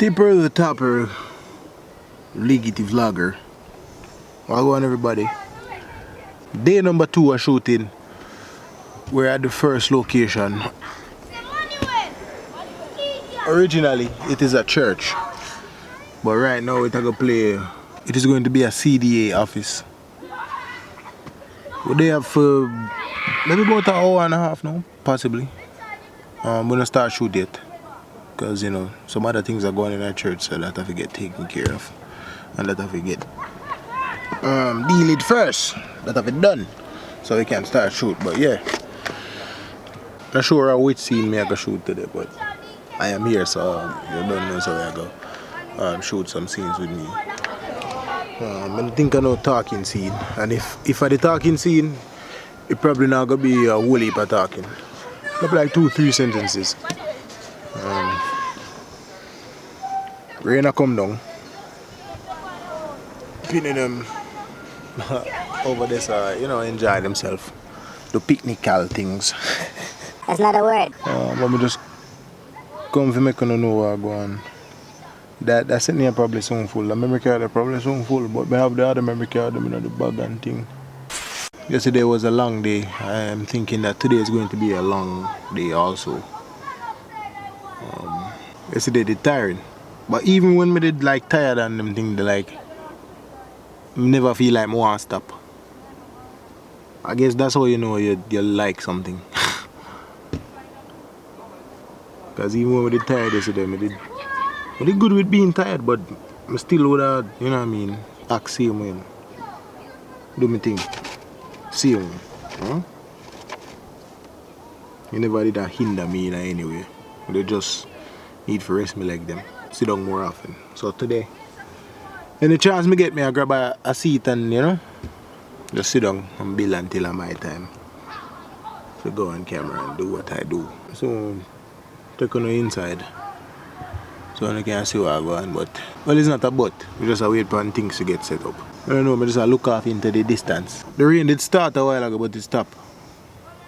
Tipper the Topper, Ligity Vlogger. Well go on everybody. Day number 2 of shooting. We're at the first location. Originally it is a church, but right now it is going to be a CDA office. What they have for maybe about an hour and a half now, possibly. We're gonna start shoot yet. Because you know, some other things are going in our church, so that have to get taken care of. And that have to get deal it first. That have it done. So we can start shoot. But yeah. Not sure which scene I can shoot today, but I am here, so you don't know so I go shoot some scenes with me. I think I know talking scene. And if I the talking scene, it probably not gonna be a whole heap of talking. Maybe like 2-3 sentences. Rain a come down. Pinning them over this, you know, enjoy themselves. The picnical things. That's not a word. But me just come to make you know what I'm going. That sitting here probably soon full. The memory card probably soon full, but I have the other memory card, you know, the bag and thing. Yesterday was a long day. I am thinking that today is going to be a long day also. Yesterday did tiring. But even when me did like tired and them things, like never feel like I want to stop. I guess that's how you know you like something. Because even when we did tired yesterday, I did good with being tired, but I still would have, you know what I mean, act same way. Do my thing. Same way. Huh? You never did that hinder me in any way. They just need to rest me like them. Sit down more often. So today, any chance me get me, I grab a seat and, you know, just sit down and build until my time to go on camera and do what I do. So, take on the inside so you can see what I go on. But, well, it's not a but. We just wait for things to get set up. I don't know, I just look off into the distance. The rain did start a while ago, but it stopped.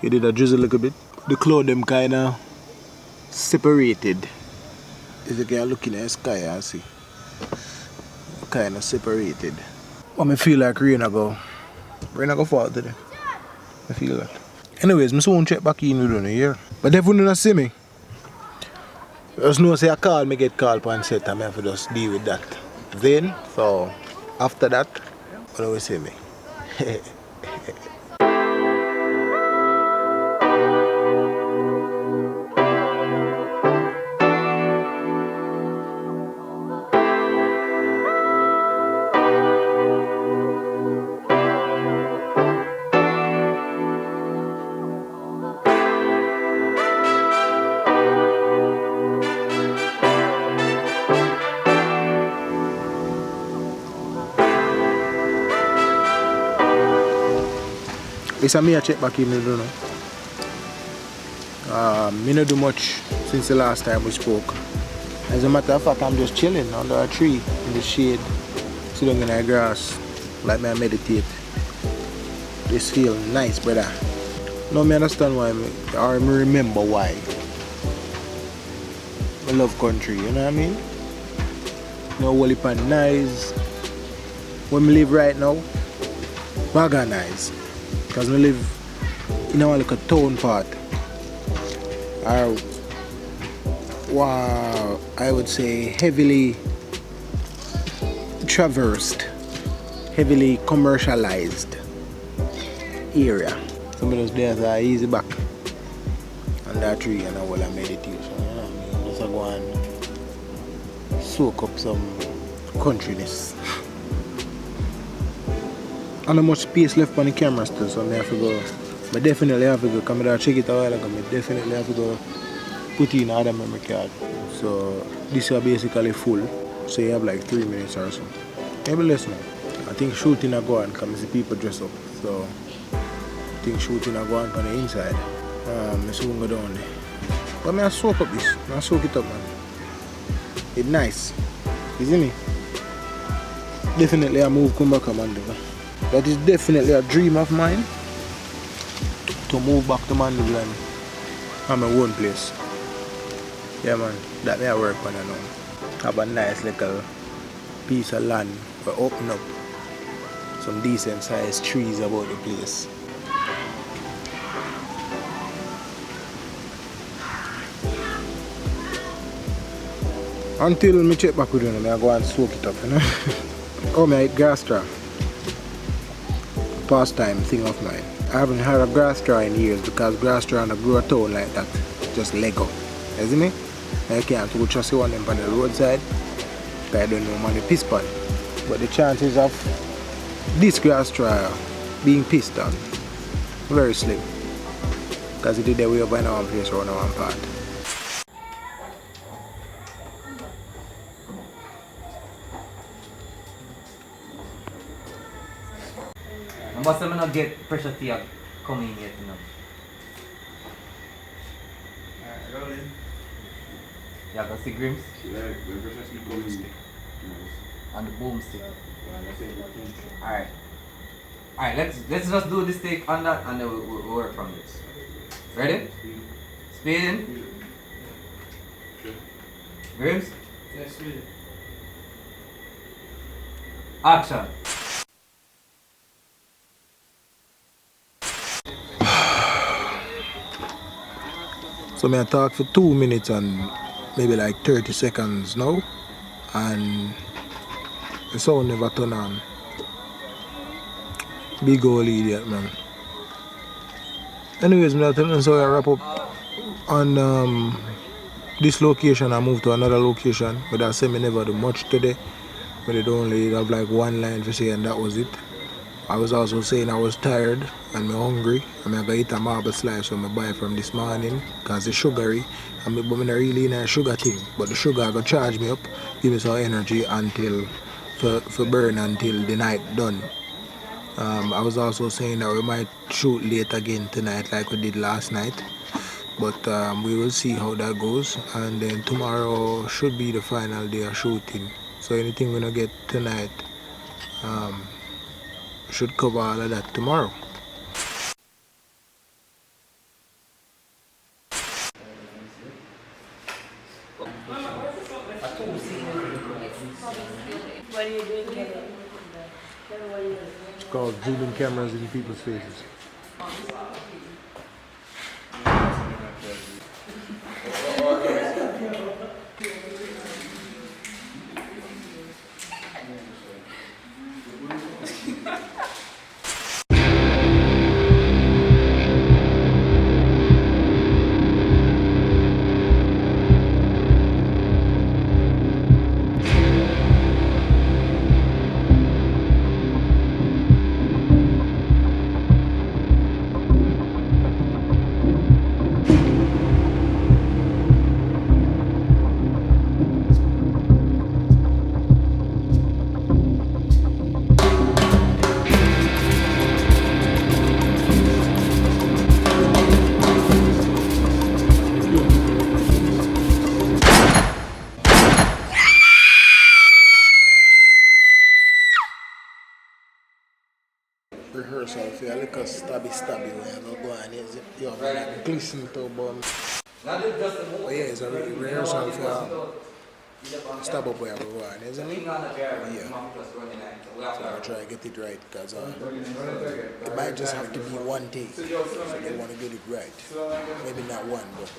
It did a drizzle a little bit. The cloud them kind of separated. If you can look in the sky and see, kind of separated. But I feel like rain go fall today. I feel that. Anyways, I soon check back in with you here. But if you don't see me, just know say I call me get called upon set and I have to just deal with that. Then, so after that, what do we see me? It's a me I check back in, you know. Me not do much since the last time we spoke. As a matter of fact, I'm just chilling under a tree in the shade, sitting in the grass, like me I meditate. This feel nice, brother. Now me understand why, or me remember why. I love country, you know what I mean? No whole heap of nice. When we live right now, bagger nice. Because we live in a little town part. Or, wow, I would say heavily traversed, heavily commercialized area. Some of those days are easy back on that tree and a whole of meditation. You know what I mean? Just go and soak up some countryness. And not much space left on the camera still, so I have to go. But definitely have to go. Come here, check it out. I definitely have to go put in another memory card. So this is basically full. So you have like 3 minutes or so. Maybe less now. I think shooting a go on because the people dress up. So I think shooting a go on the inside. I soon go down there. But I soak up this. I soak it up, man. It's nice. You see me? Definitely I move come back Mandeville. That is definitely a dream of mine. To move back to Mandeville and my own place. Yeah man, that may I work on it now. have a nice little piece of land we open up some decent sized trees about the place. Until me check back with you, I go and soak it up, you know. Oh, I eat grass straw. Pastime thing of mine. I haven't had a grass straw in years because grass straw don't grow a town like that. Just Lego. Isn't it? I can't go trust one them on the roadside. I don't know money piss pan. But the chances of this grass straw being pissed on very slim. Because it did that way up in our place around our part. I must have not get pressure tea coming yet, you know. Alright, rolling. Yeah, got the grims Yeah, the pressure tea coming. and the boomstick. Alright. Alright, let's just do this take on that and then we'll work from this. Ready? Speeding. Grims? Yes, really. Action. So I talk for 2 minutes and maybe like 30 seconds now, and the sound never turn on. Big old idiot, man. Anyways, I'm telling you, so I wrap up on this location. I move to another location, but I say me never do much today. But it only have like one line to say, and that was it. I was also saying I was tired and me hungry. I'm gonna eat a marble slice when I buy from this morning because it's sugary. But I'm not really in a sugar thing. But the sugar gonna charge me up, give me some energy until for burn until the night done. I was also saying that we might shoot late again tonight like we did last night. But we will see how that goes. And then tomorrow should be the final day of shooting. So anything we're gonna get tonight should cover all of that tomorrow. What are you doing here? It's called zooming cameras in people's faces. Rehearsal for a little stabby where I'm go on is it? You have like glisten to bum. Oh yeah, it's a rehearsal for stab up where I'm go on, isn't it? Yeah. So I'll try to get it right because it might just have to be one take. So they want to get it right. Maybe not one, but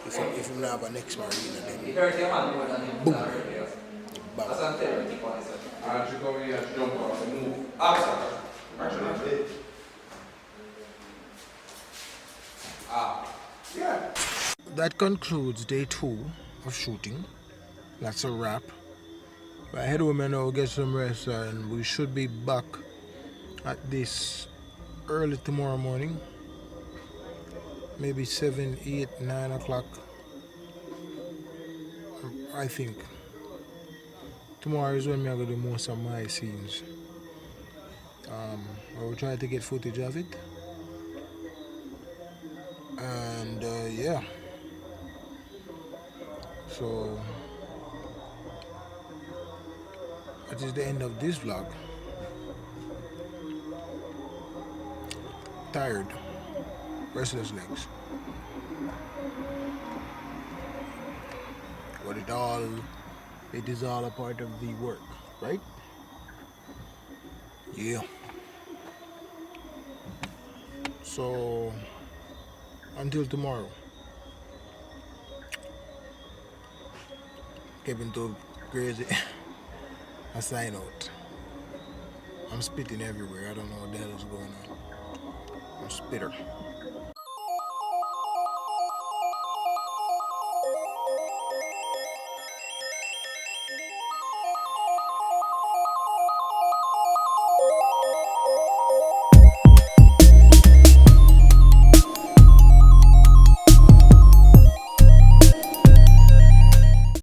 if we not have a next marina, then boom. Bam. That concludes day 2 of shooting. That's a wrap. I head home and now get some rest, and we should be back at this early tomorrow morning. Maybe 7, 8, 9 o'clock. I think. Tomorrow is when I'm going to do most of my scenes. I will try to get footage of it. And yeah. So that is the end of this vlog. Tired. Restless legs. But it is all a part of the work, right? Yeah. So until tomorrow. Kevin too crazy. I sign out. I'm spitting everywhere. I don't know what the hell is going on. I'm a spitter.